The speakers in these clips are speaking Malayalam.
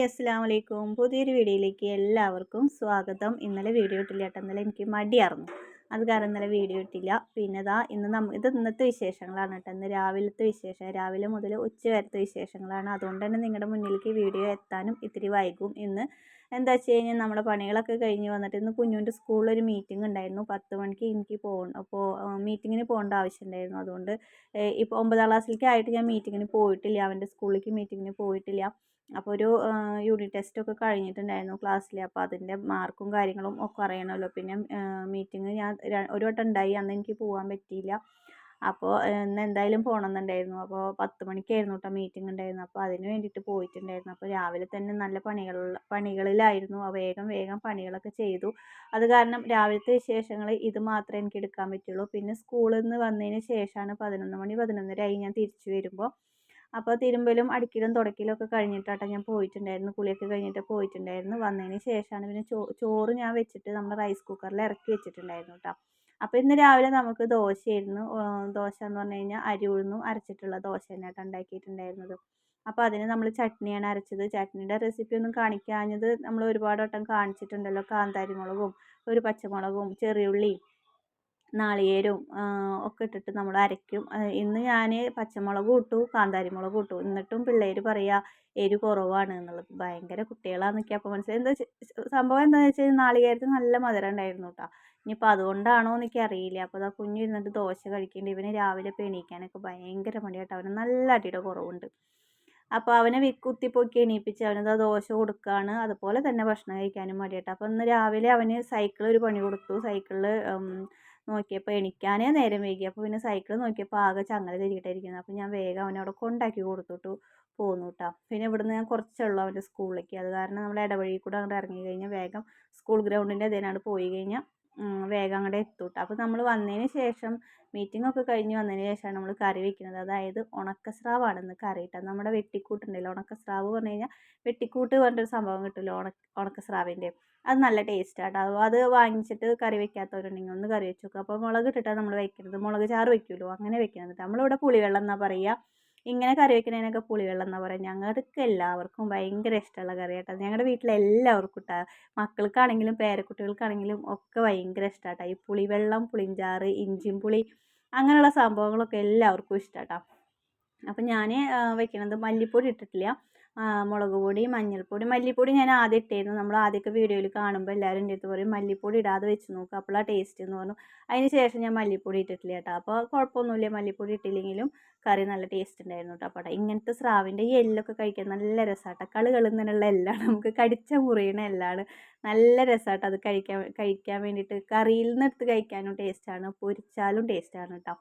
അസ്സലാമു അലൈക്കും. പുതിയൊരു വീഡിയോയിലേക്ക് എല്ലാവർക്കും സ്വാഗതം. ഇന്നലെ വീഡിയോ ഇട്ടില്ല കേട്ടോ. ഇന്നലെ എനിക്ക് മടിയായിരുന്നു, അത് കാരണം ഇന്നലെ വീഡിയോ ഇട്ടില്ല. പിന്നെ ഇത് ഇന്നത്തെ വിശേഷങ്ങളാണ് കേട്ടോ. ഇന്ന് രാവിലത്തെ വിശേഷം, രാവിലെ മുതൽ ഉച്ച വരത്തെ വിശേഷങ്ങളാണ്. അതുകൊണ്ട് തന്നെ നിങ്ങളുടെ മുന്നിലേക്ക് വീഡിയോ എത്താനും ഇത്തിരി വൈകും. ഇന്ന് എന്താ വെച്ച് കഴിഞ്ഞാൽ നമ്മുടെ പണികളൊക്കെ കഴിഞ്ഞ് വന്നിട്ട് ഇന്ന് കുഞ്ഞുൻ്റെ സ്കൂളിലൊരു മീറ്റിംഗ് ഉണ്ടായിരുന്നു. 10 മണിക്ക് എനിക്ക് പോകണം. അപ്പോൾ മീറ്റിങ്ങിന് പോകേണ്ട ആവശ്യമുണ്ടായിരുന്നു. അതുകൊണ്ട് ഇപ്പോൾ 9ാം ക്ലാസ്സിലേക്ക് ആയിട്ട് ഞാൻ മീറ്റിങ്ങിന് പോയിട്ടില്ല, അവൻ്റെ സ്കൂളിലേക്ക് മീറ്റിങ്ങിന് പോയിട്ടില്ല. അപ്പോൾ ഒരു യൂണിറ്റ് ടെസ്റ്റൊക്കെ കഴിഞ്ഞിട്ടുണ്ടായിരുന്നു ക്ലാസ്സിൽ. അപ്പോൾ അതിൻ്റെ മാർക്കും കാര്യങ്ങളും ഒക്കെ അറിയണമല്ലോ. പിന്നെ മീറ്റിംഗ് ഞാൻ ഒരു വട്ടം ഉണ്ടായി, അന്ന് എനിക്ക് പോകാൻ പറ്റിയില്ല. അപ്പോൾ ഇന്ന് എന്തായാലും പോകണമെന്നുണ്ടായിരുന്നു. അപ്പോൾ 10 മണിക്കായിരുന്നു കേട്ടോ മീറ്റിംഗ് ഉണ്ടായിരുന്നു. അപ്പോൾ അതിന് വേണ്ടിയിട്ട് പോയിട്ടുണ്ടായിരുന്നു. അപ്പോൾ രാവിലെ തന്നെ നല്ല പണികളിലായിരുന്നു. വേഗം വേഗം പണികളൊക്കെ ചെയ്തു. അത് കാരണം രാവിലത്തെ വിശേഷങ്ങൾ ഇത് മാത്രമേ എനിക്ക് എടുക്കാൻ പറ്റുള്ളൂ. പിന്നെ സ്കൂളിൽ നിന്ന് വന്നതിന് ശേഷമാണ് 11 മണി 11:30 ആയി ഞാൻ തിരിച്ചു വരുമ്പോൾ. അപ്പോൾ തിരുമ്പലും അടിക്കലും തുടക്കലും ഒക്കെ കഴിഞ്ഞിട്ടാട്ടോ ഞാൻ പോയിട്ടുണ്ടായിരുന്നു. കുളിയൊക്കെ കഴിഞ്ഞിട്ട് പോയിട്ടുണ്ടായിരുന്നു. വന്നതിന് ശേഷമാണ് പിന്നെ ചോറ് ഞാൻ വെച്ചിട്ട് നമ്മുടെ റൈസ് കുക്കറിൽ ഇറക്കി വെച്ചിട്ടുണ്ടായിരുന്നു കേട്ടോ. അപ്പോൾ ഇന്ന് രാവിലെ നമുക്ക് ദോശയായിരുന്നു. ദോശ എന്ന് പറഞ്ഞു കഴിഞ്ഞാൽ അരി ഉഴുന്നും അരച്ചിട്ടുള്ള ദോശ തന്നെയാട്ടോ ഉണ്ടാക്കിയിട്ടുണ്ടായിരുന്നത്. അപ്പോൾ അതിന് നമ്മൾ ചട്നിയാണ് അരച്ചത്. ചട്നിയുടെ റെസിപ്പി ഒന്നും കാണിക്കാഞ്ഞത് നമ്മൾ ഒരുപാട് വട്ടം കാണിച്ചിട്ടുണ്ടല്ലോ. കാന്താരി മുളകും ഒരു പച്ചമുളകും ചെറിയുള്ളിയും നാളികേരവും ഒക്കെ ഇട്ടിട്ട് നമ്മൾ അരയ്ക്കും. ഇന്ന് ഞാൻ പച്ചമുളകും ഇട്ടു, കാന്താരി മുളകും ഇട്ടു. എന്നിട്ടും പിള്ളേർ പറയുക എരിവ് കുറവാണ് എന്നുള്ളത്. ഭയങ്കര കുട്ടികളാണെന്നൊക്കെ അപ്പോൾ മനസ്സിലായി. സംഭവം എന്താണെന്ന് വെച്ച് കഴിഞ്ഞാൽ നാളികേരത്തിന് നല്ല മധുരം ഉണ്ടായിരുന്നു കേട്ടോ. ഇനിയിപ്പോൾ അതുകൊണ്ടാണോ എന്നൊക്കെ അറിയില്ല. അപ്പോൾ അതാ കുഞ്ഞു ഇരുന്നിട്ട് ദോശ കഴിക്കേണ്ടി. ഇവന് രാവിലെ ഇപ്പോൾ എണീക്കാനൊക്കെ ഭയങ്കര മടിയാട്ടോ. അവന് നല്ല അടിയുടെ കുറവുണ്ട്. അപ്പോൾ അവനെ കുത്തിപ്പൊക്കി എണീപ്പിച്ച് അവനത് ദോശ കൊടുക്കുകയാണ്. അതുപോലെ തന്നെ ഭക്ഷണം കഴിക്കാനും മടിയാട്ടോ. അപ്പോൾ ഇന്ന് രാവിലെ അവന് സൈക്കിൾ ഒരു പണി കൊടുത്തു. സൈക്കിളിൽ നോക്കിയപ്പോൾ എണിക്കാനേ നേരം വൈകി. അപ്പോൾ പിന്നെ സൈക്കിൾ നോക്കിയപ്പോൾ ആകെ ചങ്ങല തിരിയിട്ടായിരിക്കുന്നത്. അപ്പോൾ ഞാൻ വേഗം അവനെ അവിടെ കൊണ്ടാക്കി കൊടുത്തിട്ട് പോന്നു കേട്ടോ. പിന്നെ ഇവിടുന്ന് ഞാൻ കുറച്ചുള്ളൂ അവൻ്റെ സ്കൂളിലേക്ക്. അത് കാരണം നമ്മൾ ഇടവഴി കൂടെ അങ്ങോട്ട് ഇറങ്ങി കഴിഞ്ഞാൽ വേഗം സ്കൂൾ ഗ്രൗണ്ടിൻ്റെ അതിനാണ് പോയി കഴിഞ്ഞാൽ വേഗം അങ്ങോട്ട് എത്തും കേട്ടോ. അപ്പോൾ നമ്മൾ വന്നതിന് ശേഷം മീറ്റിംഗ് ഒക്കെ കഴിഞ്ഞ് വന്നതിന് ശേഷമാണ് നമ്മൾ കറി വെക്കുന്നത്. അതായത് ഉണക്കസ്രാവാണ് ഇന്ന് കറി കേട്ടോ. നമ്മുടെ വെട്ടിക്കൂട്ടുണ്ടല്ലോ, ഉണക്കസ്രാവ് പറഞ്ഞു കഴിഞ്ഞാൽ വെട്ടിക്കൂട്ട് പറഞ്ഞൊരു സംഭവം കിട്ടുമല്ലോ ഉണക്കസ്രാവിൻ്റെ. അത് നല്ല ടേസ്റ്റാട്ടോ. അത് വാങ്ങിച്ചിട്ട് കറി വെക്കാത്തവരുണ്ടെങ്കിൽ ഒന്ന് കറി വെച്ച് നോക്കുക. അപ്പോൾ മുളക് ഇട്ടിട്ടാണ് നമ്മൾ വെക്കുന്നത്. മുളക് ചാറ് വെക്കുമല്ലോ, അങ്ങനെ വെക്കുന്നത്. നമ്മളിവിടെ പുളിവെള്ളം എന്നാണ് പറയുക. ഇങ്ങനെ കറി വെക്കുന്നതിനൊക്കെ പുളിവെള്ളം എന്നാണ് പറയുക. ഞങ്ങൾക്ക് എല്ലാവർക്കും ഭയങ്കര ഇഷ്ടമുള്ള കറി കേട്ടോ. ഞങ്ങളുടെ വീട്ടിലെല്ലാവർക്കും ഇട്ടാ, മക്കൾക്കാണെങ്കിലും പേരക്കുട്ടികൾക്കാണെങ്കിലും ഒക്കെ ഭയങ്കര ഇഷ്ടമാട്ടോ ഈ പുളിവെള്ളം, പുളിഞ്ചാറ്, ഇഞ്ചിയും പുളി അങ്ങനെയുള്ള സംഭവങ്ങളൊക്കെ എല്ലാവർക്കും ഇഷ്ടമാട്ടോ. അപ്പം ഞാൻ വെക്കണത് മല്ലിപ്പൊടി ഇട്ടിട്ടില്ല, മുളക് പൊടി, മഞ്ഞൾപ്പൊടി. മല്ലിപ്പൊടി ഞാൻ ആദ്യം ഇട്ടായിരുന്നു. നമ്മൾ ആദ്യമൊക്കെ വീഡിയോയിൽ കാണുമ്പോൾ എല്ലാവരും എൻ്റെ അടുത്ത് പറയും മല്ലിപ്പൊടി ഇടാതെ വെച്ച് നോക്കുക, അപ്പോഴാണ് ടേസ്റ്റ് എന്ന് പറഞ്ഞു. അതിന് ശേഷം ഞാൻ മല്ലിപ്പൊടി ഇട്ടിട്ടില്ല കേട്ടോ. അപ്പോൾ കുഴപ്പമൊന്നുമില്ല, മല്ലിപ്പൊടി ഇട്ടില്ലെങ്കിലും കറി നല്ല ടേസ്റ്റ് ഉണ്ടായിരുന്നു കേട്ടോ. അപ്പോൾ ഇങ്ങനത്തെ സ്രാവിൻ്റെ ഈ എല്ലൊക്കെ കഴിക്കാൻ നല്ല രസമാട്ടോ. കളുന്നുള്ള എല്ലാണ്, നമുക്ക് കടിച്ച മുറിയണ എല്ലാണ്. നല്ല രസമാട്ടോ അത് കഴിക്കാൻ വേണ്ടിയിട്ട്. കറിയിൽ നിന്ന് എടുത്ത് കഴിക്കാനും ടേസ്റ്റാണ്, പൊരിച്ചാലും ടേസ്റ്റാണ് കേട്ടോ.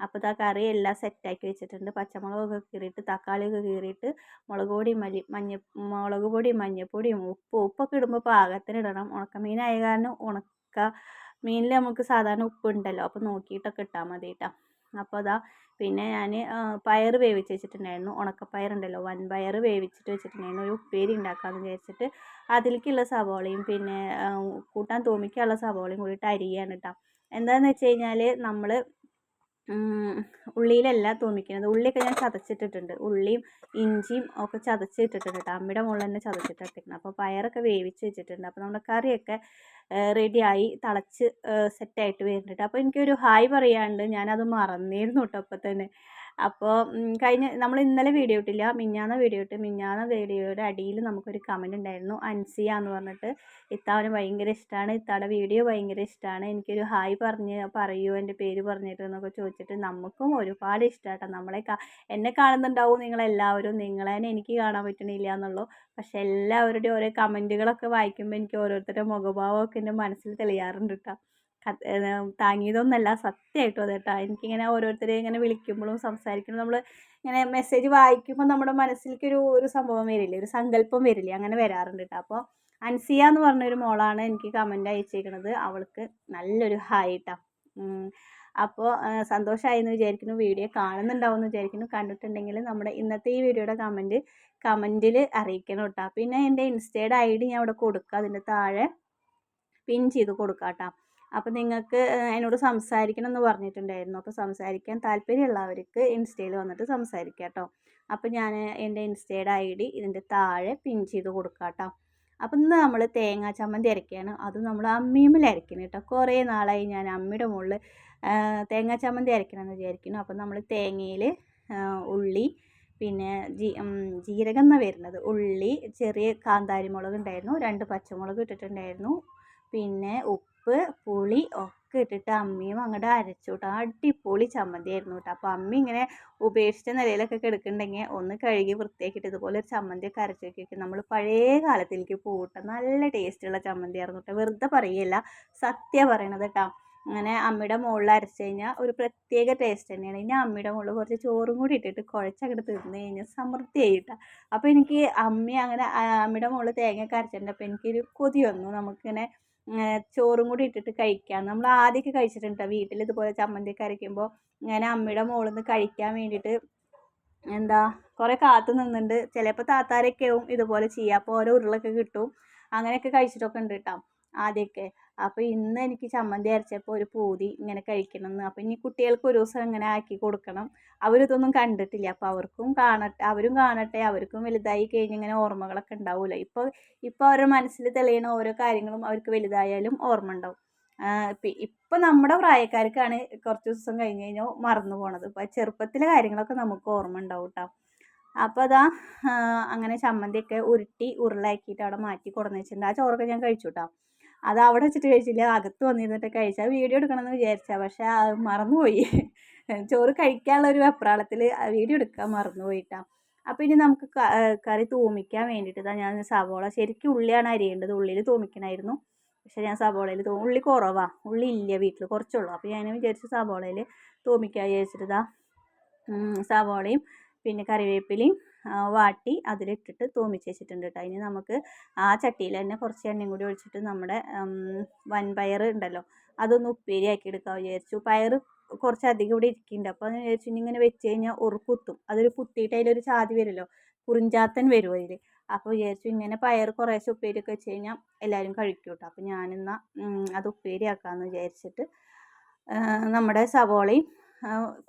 അപ്പോൾ ആ കറി എല്ലാം സെറ്റാക്കി വെച്ചിട്ടുണ്ട്. പച്ചമുളകൊക്കെ കീറിയിട്ട് തക്കാളിയൊക്കെ കീറിയിട്ട് മുളക് പൊടിയും മഞ്ഞൾപ്പൊടിയും ഉപ്പൊക്കെ ഇടുമ്പോൾ പാകത്തിന് ഇടണം. ഉണക്കമീനായ കാരണം മീനിൽ നമുക്ക് സാധാരണ ഉപ്പ് ഉണ്ടല്ലോ, അപ്പോൾ നോക്കിയിട്ടൊക്കെ ഇട്ടാൽ മതി കേട്ടോ. അപ്പോൾ പിന്നെ ഞാൻ പയർ വേവിച്ച് വെച്ചിട്ടുണ്ടായിരുന്നു. ഉണക്കപ്പയറുണ്ടല്ലോ, വൻപയർ വേവിച്ചിട്ട് വെച്ചിട്ടുണ്ടായിരുന്നു. ഒരു ഉപ്പേരി ഉണ്ടാക്കാമെന്ന് വിചാരിച്ചിട്ട് അതിലേക്കുള്ള സവോളയും പിന്നെ കൂട്ടാൻ തോമിക്കാനുള്ള സവോളയും കൂടിയിട്ട് അരിയാണ് കേട്ടോ. എന്താണെന്ന് വെച്ച് കഴിഞ്ഞാൽ നമ്മൾ ഉള്ളിയിലല്ല തൂമിക്കുന്നത്. ഉള്ളിയൊക്കെ ഞാൻ ചതച്ചിട്ടിട്ടുണ്ട്. ഉള്ളിയും ഇഞ്ചിയും ഒക്കെ ചതച്ചിട്ടിട്ടുണ്ട് കേട്ടോ. അമ്മയുടെ മുകളിൽ തന്നെ ചതച്ചിട്ടിരിക്കണം. അപ്പോൾ പയറൊക്കെ വേവിച്ച് വെച്ചിട്ടുണ്ട്. അപ്പോൾ നമ്മുടെ കറിയൊക്കെ റെഡിയായി തിളച്ച് സെറ്റായിട്ട് വരുന്നുണ്ട്. അപ്പോൾ എനിക്കൊരു ഹായ് പറയാണ്ട് ഞാനത് മറന്നിരുന്നു കേട്ടോ അപ്പോൾ തന്നെ. അപ്പോൾ നമ്മൾ ഇന്നലെ വീഡിയോ ഇട്ടില്ല, മിഞ്ഞാന്ന വീഡിയോയുടെ അടിയിൽ നമുക്കൊരു കമൻറ്റ് ഉണ്ടായിരുന്നു, അൻസിയ എന്ന് പറഞ്ഞിട്ട്. ഇത്താവിന് ഭയങ്കര ഇഷ്ടമാണ്, ഇത്താടെ വീഡിയോ ഭയങ്കര ഇഷ്ടമാണ്, എനിക്കൊരു ഹായ് പറയൂ എൻ്റെ പേര് പറഞ്ഞിട്ട് എന്നൊക്കെ ചോദിച്ചിട്ട്. നമുക്കും ഒരുപാട് ഇഷ്ടമാട്ടോ. എന്നെ കാണുന്നുണ്ടാവും നിങ്ങളെല്ലാവരും, നിങ്ങളെ എനിക്ക് കാണാൻ പറ്റണില്ല എന്നുള്ളൂ. പക്ഷെ എല്ലാവരുടെയും ഓരോ കമൻറ്റുകളൊക്കെ വായിക്കുമ്പോൾ എനിക്ക് ഓരോരുത്തരുടെ മുഖഭാവമൊക്കെ എൻ്റെ മനസ്സിൽ തെളിയാറുണ്ട് കേട്ടോ. താങ്ങിയതൊന്നല്ല, സത്യമായിട്ടും അതേട്ടോ. എനിക്കിങ്ങനെ ഓരോരുത്തരെ ഇങ്ങനെ വിളിക്കുമ്പോഴും സംസാരിക്കുമ്പോൾ നമ്മൾ ഇങ്ങനെ മെസ്സേജ് വായിക്കുമ്പോൾ നമ്മുടെ മനസ്സിലേക്കൊരു സംഭവം വരില്ലേ, ഒരു സങ്കല്പം വരില്ലേ, അങ്ങനെ വരാറുണ്ട് കേട്ടോ. അപ്പോൾ അൻസിയ എന്ന് പറഞ്ഞൊരു മോളാണ് എനിക്ക് കമൻറ്റ് അയച്ചേക്കുന്നത്. അവൾക്ക് നല്ലൊരു ഹായ് കേട്ടോ. അപ്പോൾ സന്തോഷമായി എന്ന് വിചാരിക്കുന്നു. വീഡിയോ കാണുന്നുണ്ടാവുമെന്ന് വിചാരിക്കുന്നു. കണ്ടിട്ടുണ്ടെങ്കിൽ നമ്മുടെ ഇന്നത്തെ ഈ വീഡിയോയുടെ കമൻറ്റിൽ അറിയിക്കണം കേട്ടോ. പിന്നെ എൻ്റെ ഇൻസ്റ്റയുടെ ID ഞാൻ ഇവിടെ കൊടുക്കുക, അതിൻ്റെ താഴെ പിൻ ചെയ്ത് കൊടുക്കാം കേട്ടോ. അപ്പോൾ നിങ്ങൾക്ക് എന്നോട് സംസാരിക്കണം എന്ന് പറഞ്ഞിട്ടുണ്ടായിരുന്നു. അപ്പോൾ സംസാരിക്കാൻ താല്പര്യമുള്ളവർക്ക് ഇൻസ്റ്റയിൽ വന്നിട്ട് സംസാരിക്കാം കേട്ടോ. അപ്പോൾ ഞാൻ എൻ്റെ ഇൻസ്റ്റയുടെ ID ഇതിൻ്റെ താഴെ പിൻ ചെയ്ത് കൊടുക്കാം കേട്ടോ. അപ്പം ഇന്ന് നമ്മൾ തേങ്ങാ ചമ്മന്തി അരയ്ക്കുകയാണ്. അതും നമ്മൾ അമ്മിയിൽ അരയ്ക്കണം കേട്ടോ. കുറേ നാളായി ഞാൻ അമ്മിയുടെ മുകളിൽ തേങ്ങാ ചമ്മന്തി അരയ്ക്കണമെന്ന് വിചാരിക്കുന്നു. അപ്പം നമ്മൾ തേങ്ങയിൽ ഉള്ളി, പിന്നെ ജീരകം എന്നാണ് വരുന്നത്, ഉള്ളി, ചെറിയ കാന്താരി മുളക് ഉണ്ടായിരുന്നു, 2 പച്ചമുളക് ഇട്ടിട്ടുണ്ടായിരുന്നു, പിന്നെ ഉപ്പ്, പുളി ഒക്കെ ഇട്ടിട്ട് അമ്മിയും അങ്ങോട്ട് അരച്ചു കേട്ടോ. അടിപൊളി ചമ്മന്തി ആയിരുന്നു കേട്ടോ. അപ്പോൾ അമ്മി ഇങ്ങനെ ഉപേക്ഷിച്ച നിലയിലൊക്കെ കിടക്കുന്നുണ്ടെങ്കിൽ ഒന്ന് കഴുകി വൃത്തിയാക്കിയിട്ട് ഇതുപോലെ ഒരു ചമ്മന്തിയൊക്കെ അരച്ച് വയ്ക്കും. നമ്മൾ പഴയ കാലത്തിലേക്ക് പോകട്ടെ. നല്ല ടേസ്റ്റുള്ള ചമ്മന്തി ആയിരുന്നു കേട്ടോ. വെറുതെ പറയല്ല, സത്യം പറയണത് കേട്ടോ. അങ്ങനെ അമ്മിയുടെ മുകളിൽ അരച്ച് കഴിഞ്ഞാൽ ഒരു പ്രത്യേക ടേസ്റ്റ് തന്നെയാണ്. ഇനി അമ്മിയുടെ മുകളിൽ കുറച്ച് ചോറും കൂടി ഇട്ടിട്ട് കുഴച്ചങ്ങോട്ട് തിന്ന് കഴിഞ്ഞാൽ സമൃദ്ധിയായിട്ടാണ്. അപ്പോൾ എനിക്ക് അമ്മി അങ്ങനെ അമ്മിയുടെ മുകളിൽ തേങ്ങയൊക്കെ അരച്ചിട്ടുണ്ട്. അപ്പോൾ എനിക്കൊരു കൊതി വന്നു, നമുക്കിങ്ങനെ ചോറും കൂടി ഇട്ടിട്ട് കഴിക്കാം. നമ്മൾ ആദ്യമൊക്കെ കഴിച്ചിട്ടുണ്ട് വീട്ടിൽ ഇതുപോലെ ചമ്മന്തിയൊക്കെ അരയ്ക്കുമ്പോൾ. ഞാൻ അമ്മിയുടെ മുകളിൽ നിന്ന് കഴിക്കാൻ വേണ്ടിയിട്ട് എന്താ കുറേ കാത്തു നിന്നുണ്ട്. ചിലപ്പോൾ താത്താരൊക്കെ ആവും ഇതുപോലെ ചെയ്യുക. അപ്പോൾ ഓരോ ഉരുളൊക്കെ കിട്ടും. അങ്ങനെയൊക്കെ കഴിച്ചിട്ടൊക്കെ ഉണ്ട് കേട്ടോ ആദ്യമൊക്കെ. അപ്പോൾ ഇന്ന് എനിക്ക് ചമ്മന്തി അരച്ചപ്പോൾ ഒരു പൂതി ഇങ്ങനെ കഴിക്കണമെന്ന്. അപ്പോൾ ഇനി കുട്ടികൾക്ക് ഒരു ദിവസം ഇങ്ങനെ ആക്കി കൊടുക്കണം. അവരിതൊന്നും കണ്ടിട്ടില്ല. അപ്പോൾ അവർക്കും കാണട്ടെ, അവരും കാണട്ടെ. അവർക്കും വലുതായി കഴിഞ്ഞ് ഇങ്ങനെ ഓർമ്മകളൊക്കെ ഉണ്ടാവില്ല. ഇപ്പോൾ അവരുടെ മനസ്സിൽ തെളിയണ ഓരോ കാര്യങ്ങളും അവർക്ക് വലുതായാലും ഓർമ്മ ഉണ്ടാവും. ഇപ്പം നമ്മുടെ പ്രായക്കാർക്കാണ് കുറച്ച് ദിവസം കഴിഞ്ഞ് കഴിഞ്ഞാൽ മറന്നു പോണത്. ഇപ്പോൾ ചെറുപ്പത്തിലെ കാര്യങ്ങളൊക്കെ നമുക്ക് ഓർമ്മ ഉണ്ടാവും കേട്ടോ. അപ്പോൾ അതാ അങ്ങനെ ചമ്മന്തിയൊക്കെ ഉരുട്ടി ഉരുളാക്കിയിട്ട് അവിടെ മാറ്റി കൊടുന്ന് വെച്ചിട്ടുണ്ട്. ആ ചോറൊക്കെ ഞാൻ കഴിച്ചു കേട്ടോ. അത് അവിടെ വെച്ചിട്ട് കഴിച്ചില്ല, അകത്ത് വന്നിരുന്നിട്ട് കഴിച്ചാൽ വീഡിയോ എടുക്കണമെന്ന് വിചാരിച്ചാൽ, പക്ഷേ മറന്നുപോയി. ചോറ് കഴിക്കാനുള്ള ഒരു വെപ്രാളത്തിൽ വീഡിയോ എടുക്കാൻ മറന്നുപോയിട്ടാ. അപ്പോൾ ഇനി നമുക്ക് കറി തൂമിക്കാൻ വേണ്ടിയിട്ട് ഞാൻ സവോള, ശരിക്കും ഉള്ളിയാണ് അരിയേണ്ടത്, ഉള്ളിയിൽ തൂമിക്കണമായിരുന്നു. പക്ഷേ ഞാൻ സവോളയിൽ ഉള്ളി കുറവാണ്, ഉള്ളി ഇല്ല വീട്ടിൽ, കുറച്ചുള്ളൂ. അപ്പോൾ ഞാൻ വിചാരിച്ചു സവോളയിൽ തൂമിക്കാൻ വിചാരിച്ചിട്ട് സവോളയും പിന്നെ കറിവേപ്പിലയും വാട്ടി അതിലിട്ടിട്ട് തൂമിച്ച് വെച്ചിട്ടുണ്ട് കേട്ടോ. ഇനി നമുക്ക് ആ ചട്ടിയിൽ തന്നെ കുറച്ച് എണ്ണയും കൂടി ഒഴിച്ചിട്ട് നമ്മുടെ വൻപയർ ഉണ്ടല്ലോ അതൊന്ന് ഉപ്പേരിയാക്കി എടുക്കാൻ വിചാരിച്ചു. പയർ കുറച്ചധികം ഇവിടെ ഇരിക്കുന്നുണ്ട്. അപ്പോൾ അത് വിചാരിച്ചു ഇനി ഇങ്ങനെ വെച്ച് കഴിഞ്ഞാൽ കുത്തും, അതൊരു കുത്തിയിട്ട് അതിലൊരു ചാതി വരുമല്ലോ, കുറിഞ്ചാത്തൻ വരും അതിൽ. അപ്പോൾ വിചാരിച്ചു ഇങ്ങനെ പയർ കുറേശ്ശെ ഉപ്പേരിയൊക്കെ വെച്ച് കഴിഞ്ഞാൽ എല്ലാവരും കഴിക്കും കേട്ടോ. അപ്പോൾ ഞാനിന്നാൽ അത് ഉപ്പേരിയാക്കാമെന്ന് വിചാരിച്ചിട്ട് നമ്മുടെ സവോളയും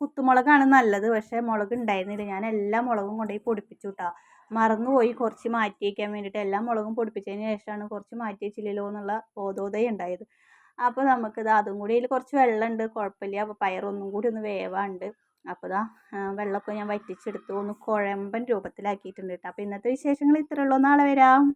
കുത്തുമുളകാണ് നല്ലത്, പക്ഷേ മുളക് ഉണ്ടായിരുന്നില്ല. ഞാൻ എല്ലാ മുളകും കൊണ്ടുപോയി പൊടിപ്പിച്ചു കേട്ടോ. മറന്നുപോയി കുറച്ച് മാറ്റി വയ്ക്കാൻ വേണ്ടിയിട്ട്. എല്ലാ മുളകും പൊടിപ്പിച്ചതിന് ശേഷമാണ് കുറച്ച് മാറ്റി വെച്ചില്ലല്ലോ എന്നുള്ള ബോധോദയം ഉണ്ടായത്. അപ്പോൾ നമുക്കിത് അതും കൂടി അതിൽ കുറച്ച് വെള്ളമുണ്ട്, കുഴപ്പമില്ല. അപ്പോൾ പയറൊന്നും കൂടി ഒന്ന് വേവാണ്ട്. അപ്പോൾ ഇതാ വെള്ളമൊക്കെ ഞാൻ വറ്റിച്ചെടുത്തു, ഒന്ന് കുഴമ്പൻ രൂപത്തിലാക്കിയിട്ടുണ്ട് കേട്ടോ. അപ്പോൾ ഇന്നത്തെ വിശേഷങ്ങൾ ഇത്രയേ ഉള്ളൂ. നാളെ വരാം.